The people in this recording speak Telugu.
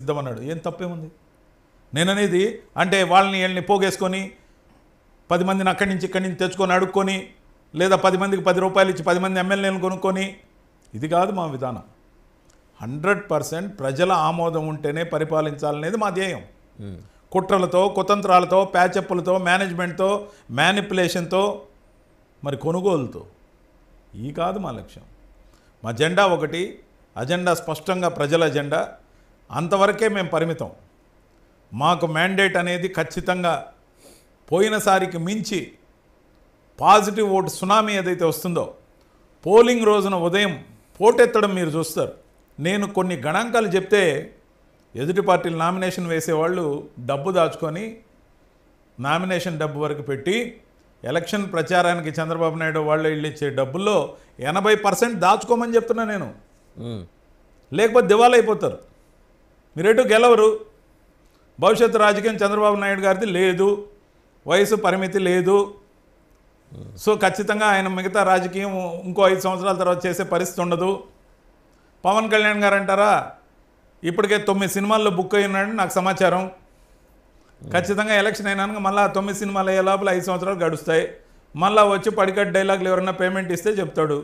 సిద్ధమన్నాడు. ఏం తప్పేముంది? నేననేది అంటే వీళ్ళని పోగేసుకొని 10 మందిని అక్కడి నుంచి ఇక్కడి నుంచి తెచ్చుకొని అడుక్కొని, లేదా 10 మందికి 10 రూపాయలు ఇచ్చి 10 మంది ఎమ్మెల్యేలను కొనుక్కొని, ఇది కాదు మా విధానం. 100% ప్రజల ఆమోదం ఉంటేనే పరిపాలించాలనేది మా ధ్యేయం. కుట్రలతో, కుతంత్రాలతో, ప్యాచప్పులతో, మేనేజ్మెంట్తో, మ్యానిపులేషన్తో, మరి కొనుగోలుతో ఈ కాదు మా లక్ష్యం. మా జెండా ఒకటి, అజెండా స్పష్టంగా ప్రజల అజెండా. అంతవరకే మేము పరిమితం. మాకు మ్యాండేట్ అనేది ఖచ్చితంగా పోయినసారికి మించి పాజిటివ్ ఓటు సునామీ ఏదైతే వస్తుందో, పోలింగ్ రోజున ఉదయం పోటెత్తడం మీరు చూస్తారు. నేను కొన్ని గణాంకాలు చెప్తే ఎదుటి పార్టీలు నామినేషన్ వేసేవాళ్ళు డబ్బు దాచుకొని నామినేషన్ డబ్బు వరకు పెట్టి ఎలక్షన్ ప్రచారానికి చంద్రబాబు నాయుడు వాళ్ళు ఇళ్ళు ఇచ్చే డబ్బుల్లో 80% దాచుకోమని చెప్తున్నా నేను. లేకపోతే దివాలా అయిపోతారు. మీరేటో గెలవరు. భవిష్యత్తు రాజకీయం చంద్రబాబు నాయుడు గారిది లేదు, వయసు పరిమితి లేదు. సో ఖచ్చితంగా ఆయన మిగతా రాజకీయం ఇంకో 5 సంవత్సరాల తర్వాత చేసే పరిస్థితి ఉండదు. పవన్ కళ్యాణ్ గారు అంటారా, ఇప్పటికే 9 సినిమాల్లో బుక్ అయినాడని నాకు సమాచారం. ఖచ్చితంగా ఎలక్షన్ అయినాక మళ్ళీ 9 సినిమాలు అయ్యే లోపల 5 సంవత్సరాలు గడుస్తాయి. మళ్ళీ వచ్చి పడికట్ డైలాగులు ఎవరైనా పేమెంట్ ఇస్తే చెప్తాడు.